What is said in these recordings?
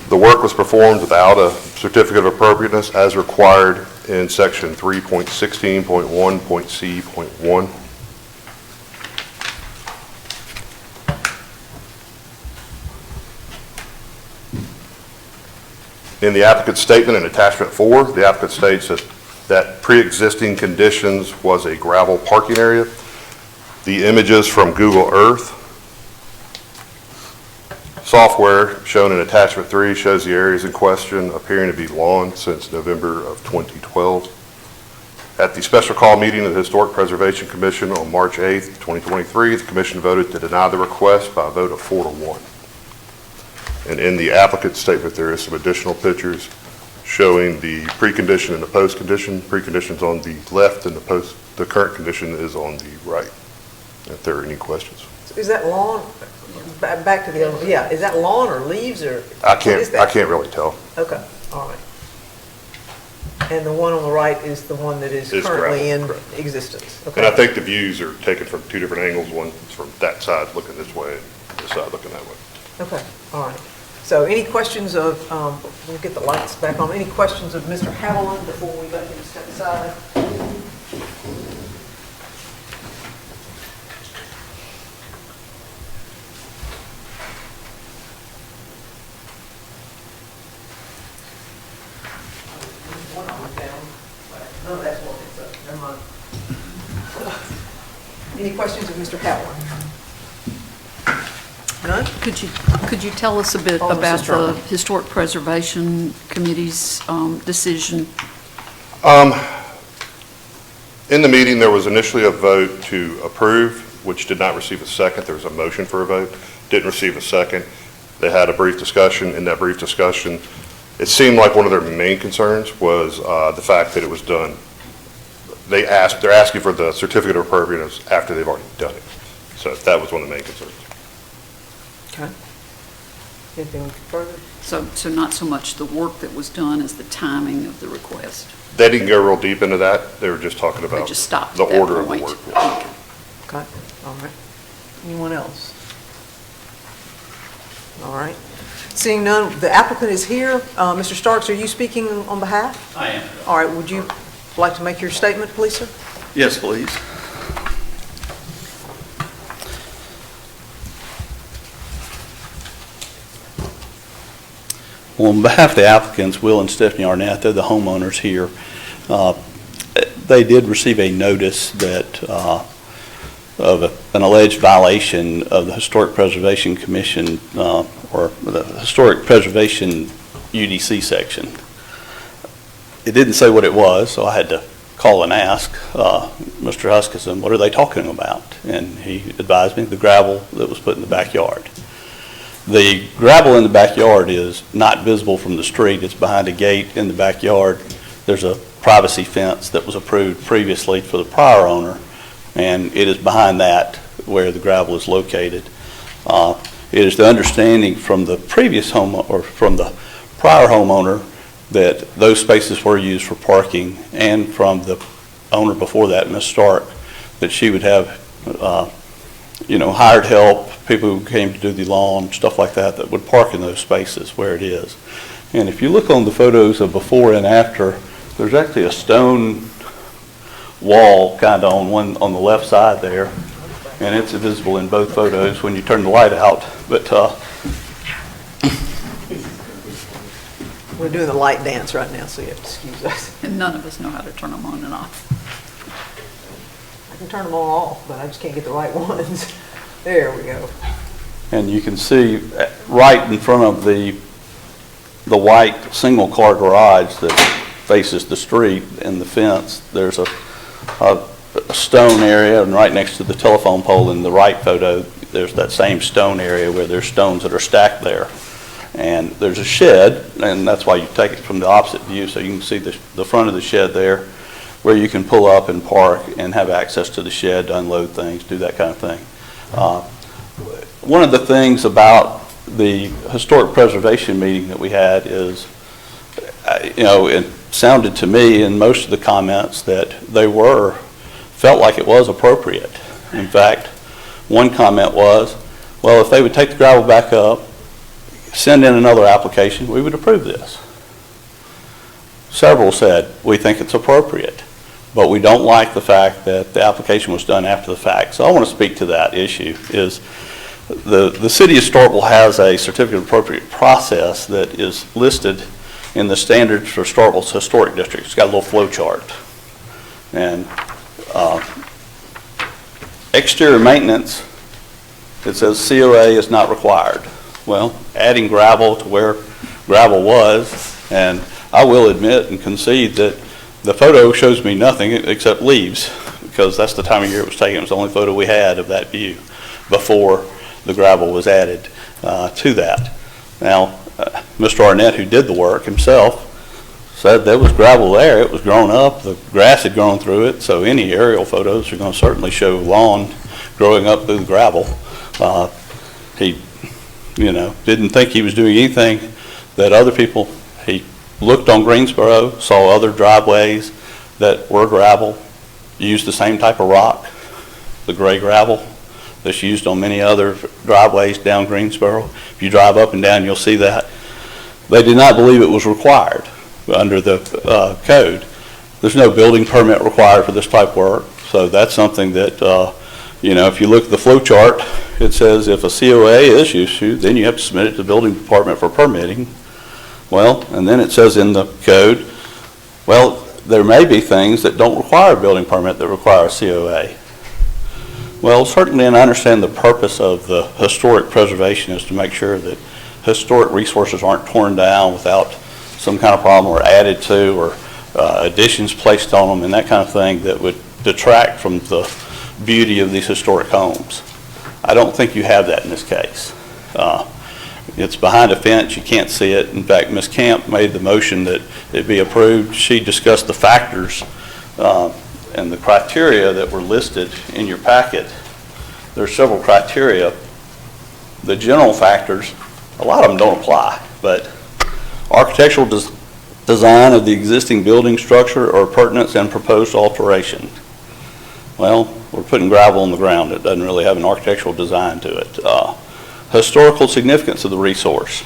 The work was performed without a certificate of appropriateness as required in section 3.16.1.c.1. In the applicant's statement in attachment 4, the applicant states that pre-existing conditions was a gravel parking area. The images from Google Earth software shown in attachment 3 shows the areas in question appearing to be lawn since November of 2012. At the special call meeting of the Historic Preservation Commission on March 8th, 2023, the commission voted to deny the request by a vote of 4-1. And in the applicant's statement, there is some additional pictures showing the precondition and the post condition. Precondition's on the left and the current condition is on the right. If there are any questions. Is that lawn? Back to the other, yeah, is that lawn or leaves or? I can't really tell. Okay, all right. And the one on the right is the one that is currently in existence. Okay. And I think the views are taken from two different angles. One is from that side looking this way and this side looking that way. Okay, all right. So any questions of, we'll get the lights back on. Any questions of Mr. Haviland before we let him step aside? One on down. No, that's what it's up. Never mind. Any questions of Mr. Haviland? None? Could you tell us a bit about the Historic Preservation Committee's decision? In the meeting, there was initially a vote to approve, which did not receive a second. There was a motion for a vote, didn't receive a second. They had a brief discussion. In that brief discussion, it seemed like one of their main concerns was the fact that it was done. They're asking for the certificate of appropriateness after they've already done it. So that was one of the main concerns. Okay. Anything further? So not so much the work that was done as the timing of the request. They didn't go real deep into that. They were just talking about the order of the work. Okay. All right. Anyone else? All right. Seeing none, the applicant is here. Mr. Starks, are you speaking on behalf? I am. All right. Would you like to make your statement, please, sir? Yes, please. Well, on behalf of the applicants, Will and Stephanie Arnett, they're the homeowners here. They did receive a notice that of an alleged violation of the Historic Preservation Commission or the Historic Preservation UDC section. It didn't say what it was, so I had to call and ask Mr. Huskisson, what are they talking about? And he advised me the gravel that was put in the backyard. The gravel in the backyard is not visible from the street. It's behind a gate in the backyard. There's a privacy fence that was approved previously for the prior owner, and it is behind that where the gravel is located. It is the understanding from the previous home or from the prior homeowner that those spaces were used for parking, and from the owner before that, Ms. Stark, that she would have hired help, people who came to do the lawn, stuff like that, that would park in those spaces where it is. And if you look on the photos of before and after, there's actually a stone wall kind of on the left side there, and it's visible in both photos when you turn the light out. But we're doing the light dance right now, so you have to excuse us. And none of us know how to turn them on and off. I can turn them all off, but I just can't get the right ones. There we go. And you can see right in front of the white single car garage that faces the street and the fence, there's a stone area, and right next to the telephone pole in the right photo, there's that same stone area where there's stones that are stacked there. And there's a shed, and that's why you take it from the opposite view, so you can see the front of the shed there, where you can pull up and park and have access to the shed to unload things, do that kind of thing. One of the things about the historic preservation meeting that we had is, it sounded to me in most of the comments that they felt like it was appropriate. In fact, one comment was, well, if they would take the gravel back up, send in another application, we would approve this. Several said, we think it's appropriate, but we don't like the fact that the application was done after the fact. So I want to speak to that issue. Is the city of Starkville has a certificate of appropriate process that is listed in the standards for Starkville's historic district. It's got a little flow chart. And exterior maintenance, it says COA is not required. Well, adding gravel to where gravel was, and I will admit and concede that the photo shows me nothing except leaves, because that's the time of year it was taken. It was the only photo we had of that view before the gravel was added to that. Now, Mr. Arnett, who did the work himself, said there was gravel there. It was grown up. The grass had grown through it, so any aerial photos are going to certainly show lawn growing up through the gravel. He, didn't think he was doing anything that other people, he looked on Greensboro, saw other driveways that were gravel, used the same type of rock, the gray gravel that's used on many other driveways down Greensboro. If you drive up and down, you'll see that. They did not believe it was required under the code. There's no building permit required for this type of work, so that's something that, if you look at the flow chart, it says if a COA is issued, then you have to submit it to the building department for permitting. Well, and then it says in the code, well, there may be things that don't require a building permit that require a COA. Well, certainly, and I understand the purpose of the historic preservation is to make sure that historic resources aren't torn down without some kind of problem or added to, or additions placed on them and that kind of thing that would detract from the beauty of these historic homes. I don't think you have that in this case. It's behind a fence, you can't see it. In fact, Ms. Camp made the motion that it be approved. She discussed the factors and the criteria that were listed in your packet. There are several criteria. The general factors, a lot of them don't apply, but architectural design of the existing building structure or pertinence and proposed alteration. Well, we're putting gravel on the ground. It doesn't really have an architectural design to it. Historical significance of the resource.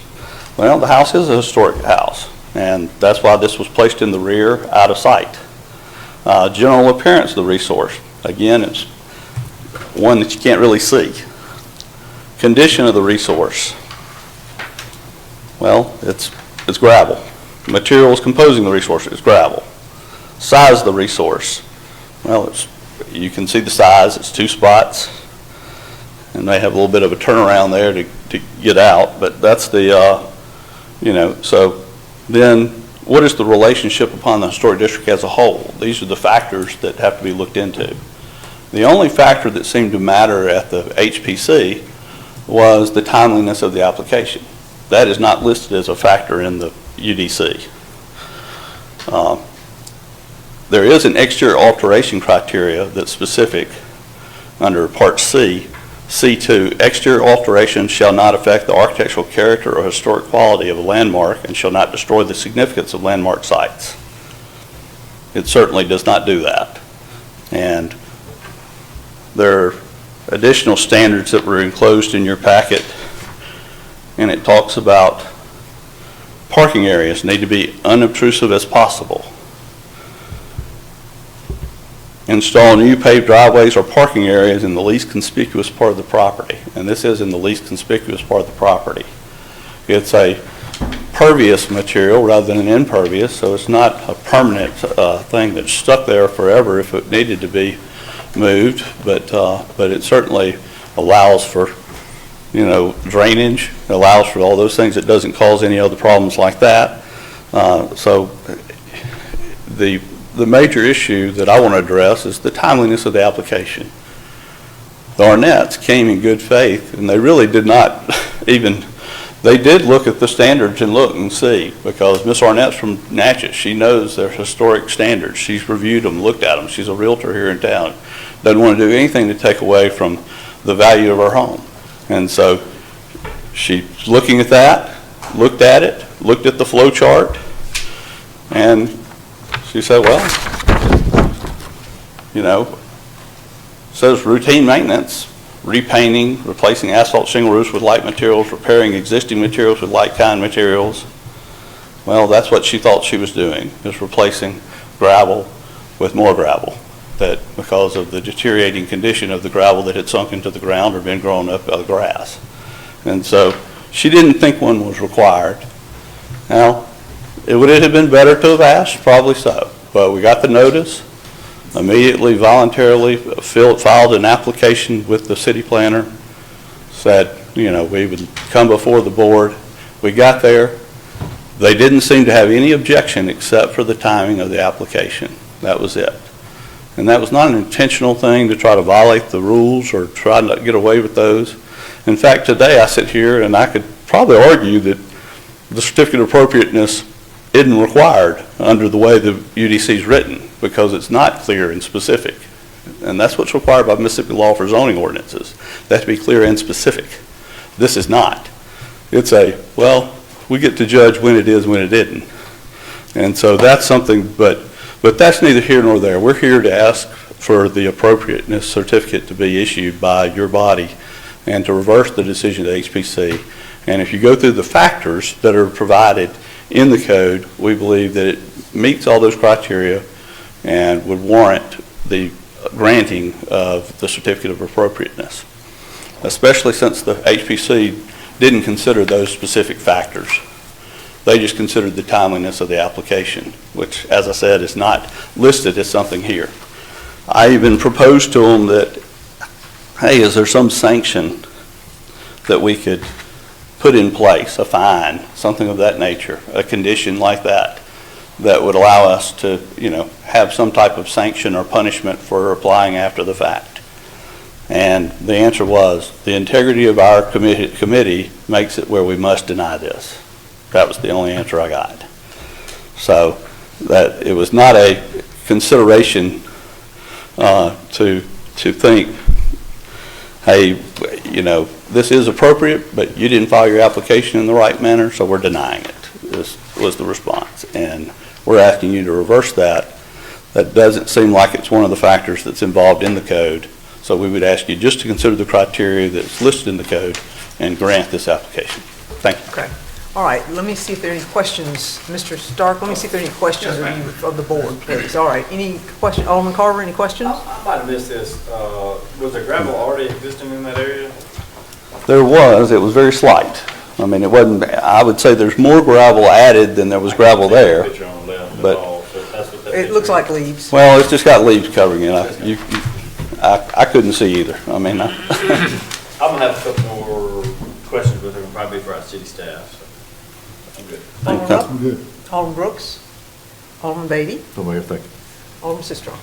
Well, the house is a historic house, and that's why this was placed in the rear, out of sight. General appearance of the resource. Again, it's one that you can't really see. Condition of the resource. Well, it's gravel. Materials composing the resource is gravel. Size of the resource. Well, you can see the size. It's 2 spots, and they have a little bit of a turnaround there to get out. But that's the, So then, what is the relationship upon the historic district as a whole? These are the factors that have to be looked into. The only factor that seemed to matter at the HPC was the timeliness of the application. That is not listed as a factor in the UDC. There is an exterior alteration criteria that's specific under Part C, C2. Exterior alterations shall not affect the architectural character or historic quality of a landmark and shall not destroy the significance of landmark sites. It certainly does not do that. And there are additional standards that were enclosed in your packet, and it talks about parking areas need to be unobtrusive as possible. Install new paved driveways or parking areas in the least conspicuous part of the property. And this is in the least conspicuous part of the property. It's a pervious material rather than an impervious, so it's not a permanent thing that's stuck there forever if it needed to be moved, but it certainly allows for, drainage. It allows for all those things. It doesn't cause any other problems like that. So the major issue that I want to address is the timeliness of the application. The Arnetts came in good faith, and they really did not they did look at the standards and look and see, because Miss Arnett's from Natchez. She knows their historic standards. She's reviewed them, looked at them. She's a realtor here in town. Doesn't want to do anything to take away from the value of her home. And so she's looking at that, looked at it, looked at the flow chart, and she said, well, says routine maintenance. repainting, replacing asphalt shingle roofs with light materials, repairing existing materials with like kind materials. Well, that's what she thought she was doing, is replacing gravel with more gravel, that because of the deteriorating condition of the gravel that had sunk into the ground or been grown up by the grass. And so she didn't think one was required. Now, would it have been better to have asked? Probably so. But we got the notice, immediately voluntarily filed an application with the city planner, said, you know, we would come before the board. We got there. They didn't seem to have any objection except for the timing of the application. That was it. And that was not an intentional thing to try to violate the rules or try to get away with those. In fact, today I sit here and I could probably argue that the certificate of appropriateness isn't required under the way the UDC is written, because it's not clear and specific. And that's what's required by Mississippi law for zoning ordinances. They have to be clear and specific. This is not. It's a, well, we get to judge when it is, when it isn't. And so that's something, but that's neither here nor there. We're here to ask for the appropriateness certificate to be issued by your body and to reverse the decision of the HPC. And if you go through the factors that are provided in the code, we believe that it meets all those criteria and would warrant the granting of the certificate of appropriateness, especially since the HPC didn't consider those specific factors. They just considered the timeliness of the application, which, as I said, is not listed as something here. I even proposed to them that, hey, is there some sanction that we could put in place, a fine, something of that nature, a condition like that, that would allow us to, you know, have some type of sanction or punishment for applying after the fact. And the answer was, the integrity of our committee makes it where we must deny this. That was the only answer I got. So that it was not a consideration to think, hey, you know, this is appropriate, but you didn't file your application in the right manner, so we're denying it. This was the response. And we're asking you to reverse that. That doesn't seem like it's one of the factors that's involved in the code. So we would ask you just to consider the criteria that's listed in the code and grant this application. Thank you. Okay. All right, let me see if there are any questions. Mr. Stark, let me see if there are any questions of the board, please. All right, any question? Alderman Carver, any questions? I might have missed this. Was there gravel already existing in that area? There was. It was very slight. I mean, it wasn't, I would say there's more gravel added than there was gravel there. Picture on the left but- at all, so that's what that It looks like leaves. Well, it's just got leaves covering it. I couldn't see either. I mean, I'm gonna have a couple more questions, but they're gonna probably be for our city staff, so I'm good. Alderman Rupp? Good. Alderman Brooks? Alderman Beatty? Somebody think. Alderman Sistrum?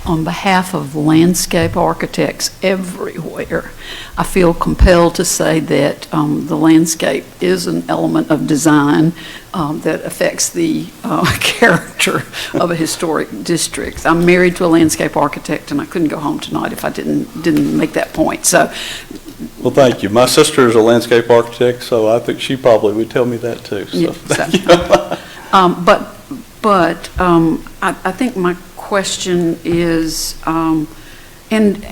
On behalf of landscape architects everywhere, I feel compelled to say that the landscape is an element of design that affects the character of a historic district. I'm married to a landscape architect, and I couldn't go home tonight if I didn't make that point. So, well, thank you. My sister is a landscape architect, so I think she probably would tell me that too. So. yeah, but I think my question is, and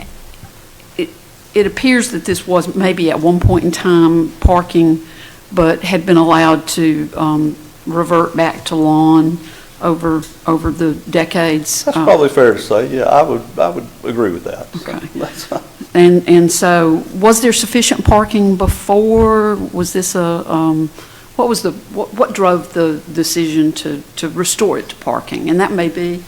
it appears that this was maybe at one point in time parking, but had been allowed to revert back to lawn over the decades. That's probably fair to say. Yeah, I would agree with that. Okay. So And so, was there sufficient parking before? Was this a what drove the decision to restore it to parking? And that may be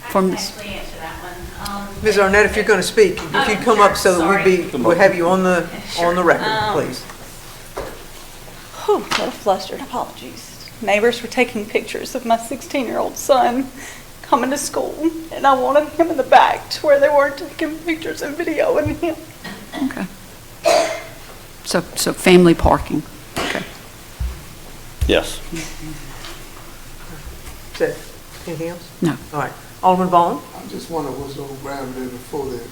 from I can actually answer that one. Ms. Arnett, if you're going to speak, if you'd come up so that we'll have you on the record, please. Whew, what a flustered. Apologies. Neighbors were taking pictures of my 16-year-old son coming to school, and I wanted him in the back to where they weren't taking pictures and videoing him. Okay. So family parking. Okay. yes. Is that anything else? No. All right. Alderman Vaughn? I just wonder what's on ground there before that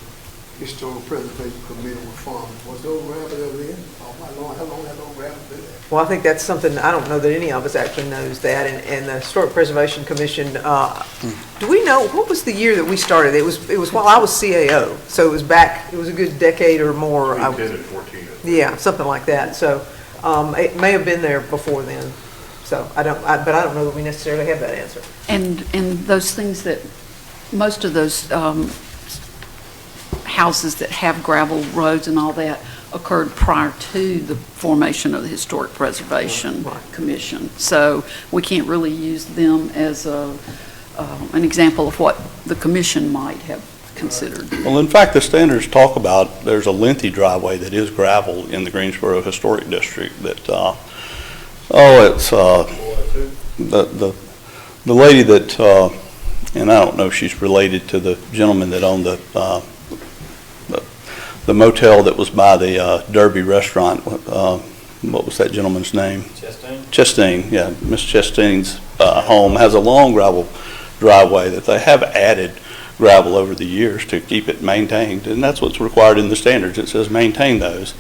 Historical Preservation Committee was formed. Was those gravels ever in? Oh, how long have those gravels been there? Well, I think that's something, I don't know that any of us actually knows that, and the Historic Preservation Commission, do we know, what was the year that we started? It was while I was CAO, so it was back, it was a good decade or more. 2010 and 14. Yeah, something like that, so it may have been there before then, so but I don't know that we necessarily have that answer. And those things that, most of those houses that have gravel roads and all that occurred prior to the formation of the Historic Preservation Commission. So we can't really use them as an example of what the commission might have considered. Well, in fact, the standards talk about, there's a lengthy driveway that is gravel in the Greensboro Historic District that, it's, the lady that, and I don't know if she's related to the gentleman that owned the motel that was by the Derby restaurant. What was that gentleman's name? Chastain, yeah. Miss Chastain's home has a long gravel driveway that they have added gravel over the years to keep it maintained, and that's what's required in the standards. It says maintain those,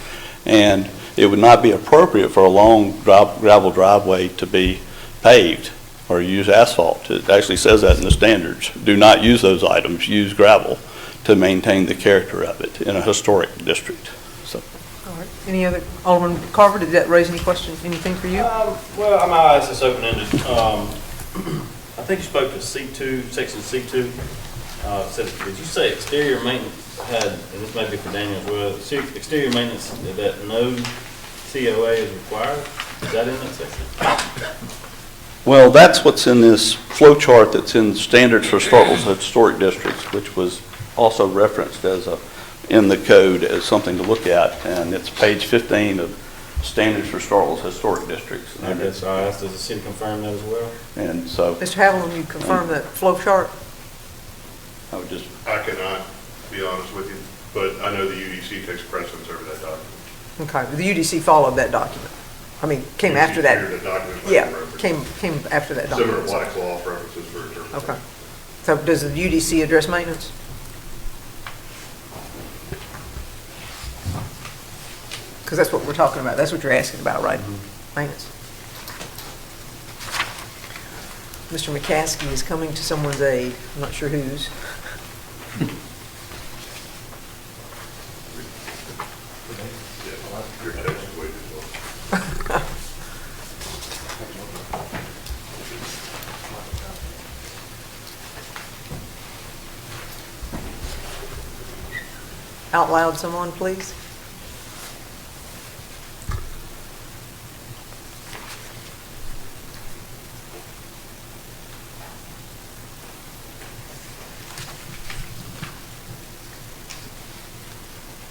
and it would not be appropriate for a long gravel driveway to be paved or use asphalt. It actually says that in the standards. Do not use those items, use gravel to maintain the character of it in a historic district. So. All right. Any other, Alderman Carver, did that raise any questions, anything for you? Well, I might ask this open-ended. I think you spoke to C2, section C2. Did you say exterior maintenance had, and this may be for Daniel as well, exterior maintenance that no COA is required? Is that in that section? Well, that's what's in this flow chart that's in standards for Starkville historic districts, which was also referenced as in the code as something to look at, and it's page 15 of standards for Starkville historic districts. I guess I asked, does the city confirm that as well? And so, Mr. Haviland, you confirm that flow chart? I would just, I cannot be honest with you, but I know the UDC takes precedence over that document. Okay, the UDC followed that document. I mean, came after that. The document Yeah, reference. came after that Similar document. black cloth references for interpretation. Okay. So does the UDC address maintenance? Because that's what we're talking about. That's what you're asking about, right? Maintenance. Mr. McCaskey is coming to someone's aid. I'm not sure whose. Yeah, your text is way too long. Out loud, someone, please.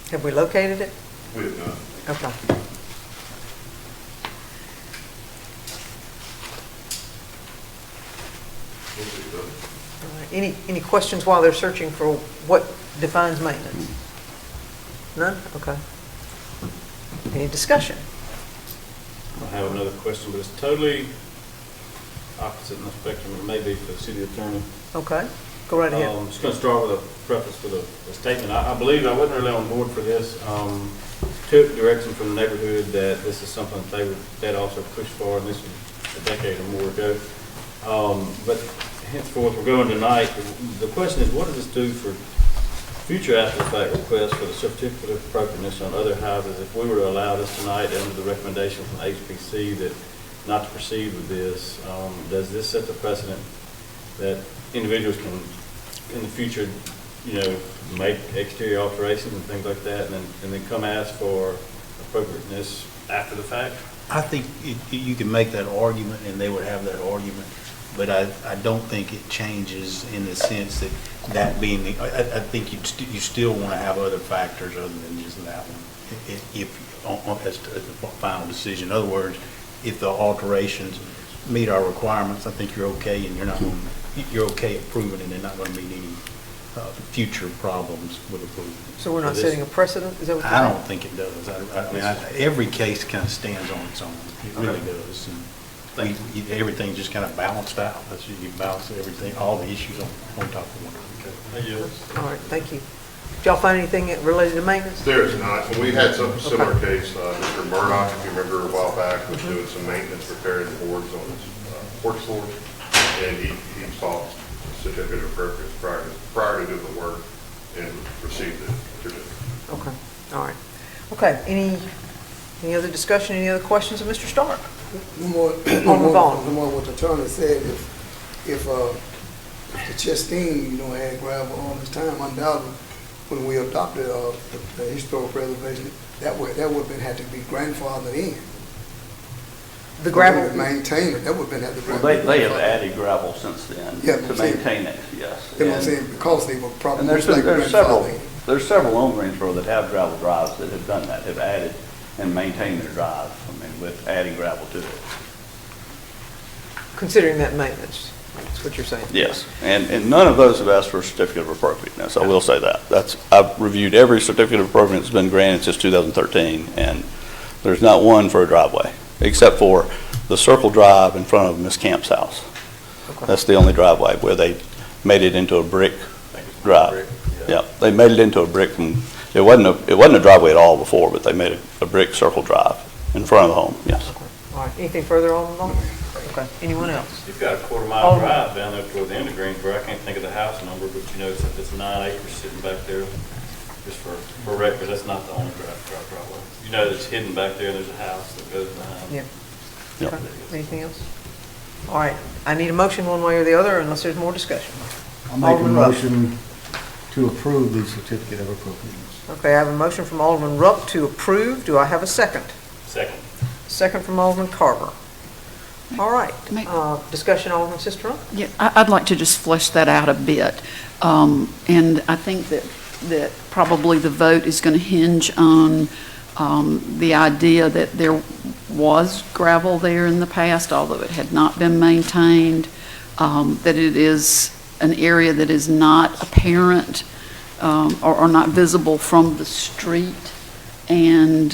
Have we located it? We have not. Okay. We'll see, though. All right. Any questions while they're searching for what defines maintenance? None? Okay. Any discussion? I have another question, but it's totally opposite in the spectrum. It may be for the city attorney. Okay, go right ahead. I'm just going to start with a preface with a statement. I believe I wasn't really on board for this. Took direction from the neighborhood that this is something they'd also pushed for, and this was a decade or more ago. But henceforth, we're going tonight. The question is, what does this do for future after-the-fact requests for the certificate of appropriateness on other houses? If we were to allow this tonight under the recommendation from HPC that not to proceed with this, does this set the precedent that individuals can, in the future, make exterior alterations and things like that, and then come ask for appropriateness after the fact? I think you can make that argument, and they would have that argument, but I don't think it changes in the sense that being, I think you still want to have other factors other than just that one, as to the final decision. In other words, if the alterations meet our requirements, I think you're okay, and you're okay approving it, and they're not going to meet any future problems with approval. So we're not setting a precedent? Is that what you're I saying? don't think it does. I mean, every case kind of stands on its own. It really does. And everything just kind of balanced out. That's you balance everything, all the issues on top of one. Thank you. All right, thank you. Did y'all find anything related to maintenance? There is not. And we had some similar case, Mr. Murdoch, if you remember a while back, was doing some maintenance, repairing the boards on his porch floor. And he sought certificate of appropriateness prior to doing the work and received the certificate. Okay, all right. Okay, any other discussion, any other questions of Mr. Stark? No more what the attorney said, if the Chastain, had gravel all this time, undoubtedly, when we adopted the historic preservation, that would have had to be grandfathered in. The gravel? Maintain it, that would have had to. Well, they have added gravel since then Yeah, to maintain it, yes. You know what I'm saying, because they were probably. And there's several on Greensboro that have gravel drives that have done that, have added and maintained their drive, with adding gravel to it. Considering that maintenance, that's what you're saying? Yes, and none of those have asked for a certificate of appropriateness, I will say that. I've reviewed every certificate of appropriateness that's been granted since 2013, and there's not one for a driveway, except for the circle drive in front of Miss Camp's house. Okay. That's the only driveway where they made it into a brick drive. Yeah, they made it into a brick from, it wasn't a driveway at all before, but they made a brick circle drive in front of the home, yes. Okay. All right, anything further on the Okay, anyone else? You've got a quarter-mile drive down there toward the end of Greensboro. I can't think of the house number, but you notice that there's 9 acres sitting back there. Just for record, that's not the only driveway. You know it's hidden back there, and there's a house that goes behind. Yeah. Yep. Okay. Anything else? All right, I need a motion one way or the other unless there's more discussion. I'll make a Alderman Rupp. motion to approve the certificate of appropriateness. Okay, I have a motion from Alderman Rupp to approve. Do I have a second? Second. Second from Alderman Carver. All right, discussion, Alderman Sistrunk? Yeah, I'd like to just flesh that out a bit. And I think that probably the vote is going to hinge on the idea that there was gravel there in the past, although it had not been maintained, that it is an area that is not apparent or not visible from the street, and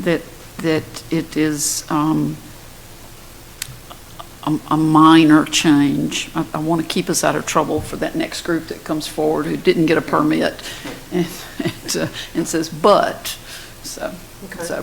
that it is a minor change. I want to keep us out of trouble for that next group that comes forward who didn't get a permit and says, but. So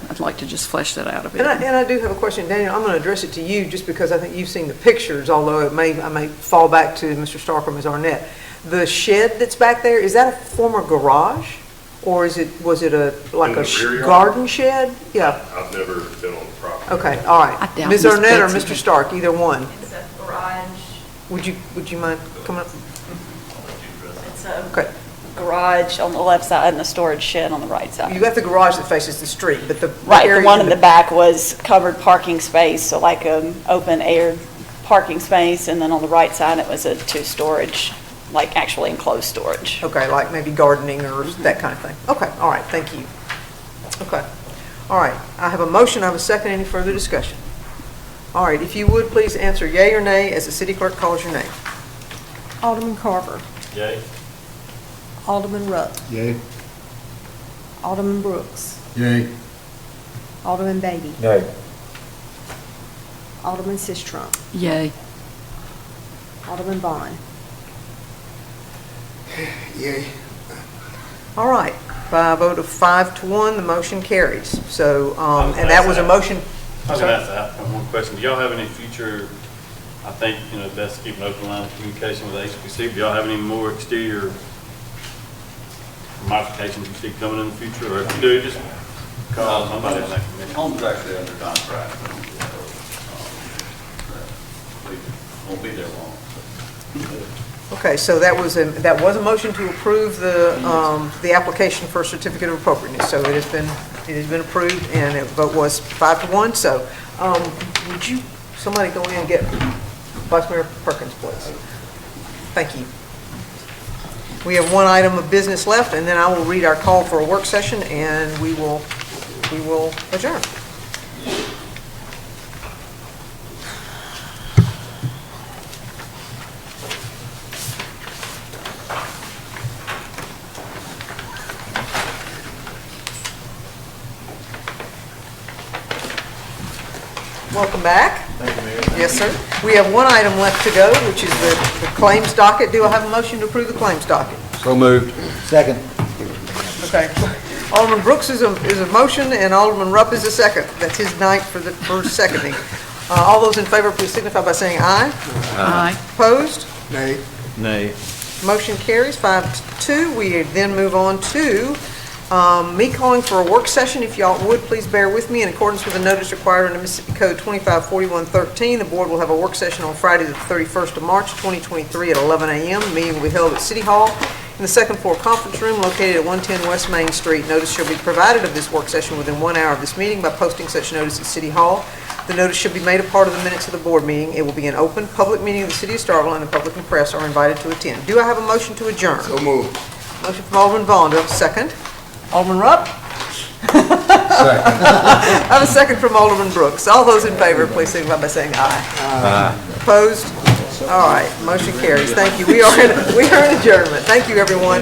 I'd like to just flesh that out a bit. And I do have a question, Daniel. I'm going to address it to you just because I think you've seen the pictures, although I may fall back to Mr. Stark or Ms. Arnett. The shed that's back there, is that a former garage? Or was it a garden shed? Yeah. I've never been on the property. Okay, all I right. doubt Ms. Miss Arnett or Betsy Mr. Stark, either one. It's a garage. Would you mind coming up? It's a Okay. garage on the left side and the storage shed on the right side. You got the garage that faces the street, but the Right, area the one in the back was covered parking space, so like an open air parking space, and then on the right side it was a two-storage, like actually enclosed storage. Okay, like maybe gardening or that kind of thing. Okay, all right, thank you. Okay, all right, I have a motion, I have a second, any further discussion? All right, if you would, please answer yea or nay as the city clerk calls your name. Alderman Carver. Yay? Alderman Rupp. Yay. Alderman Brooks. Yay. Alderman Beatty. Yay. Alderman Sistrunk. Yay. Alderman Vaughn. Yay. All right, by a vote of 5-1, the motion carries. So, and that was a motion. I was going to ask that one question. Do y'all have any future, I think, best to keep an open line of communication with HPC. Do y'all have any more exterior modifications you see coming in the future? Or if you do, just call somebody on that committee. Home's actually under contract. Won't be there long. Okay, so that was a motion to approve the application for a certificate of appropriateness. So it has been approved, and the vote was 5-1. So, would you, somebody go in and get Vice Mayor Perkins, please? Thank you. We have one item of business left, and then I will read our call for a work session, and we will adjourn. Welcome back. Thank you, Mayor. Yes, sir. We have one item left to go, which is the claims docket. Do I have a motion to approve the claims docket? So moved. Second. Okay. Alderman Brooks is a motion, and Alderman Rupp is a second. That's his night for seconding. All those in favor, please signify by saying aye. Aye. Opposed? Nay. Nay. Motion carries 5-2. We then move on to me calling for a work session. If y'all would, please bear with me. In accordance with the notice required under Mississippi Code 254113, the board will have a work session on Friday, the 31st of March, 2023 at 11 a.m. The meeting will be held at City Hall in the second floor conference room located at 110 West Main Street. Notice shall be provided of this work session within 1 hour of this meeting by posting such notice at City Hall. The notice should be made a part of the minutes of the board meeting. It will be an open public meeting of the City of Starkville, and the public and press are invited to attend. Do I have a motion to adjourn? So moved. Motion from Alderman Vaughn. Do I have a second? Alderman Rupp? Second. I have a second from Alderman Brooks. All those in favor, please signify by saying aye. Aye. Opposed? All right, motion carries. Thank you. We are in adjournment. Thank you, everyone.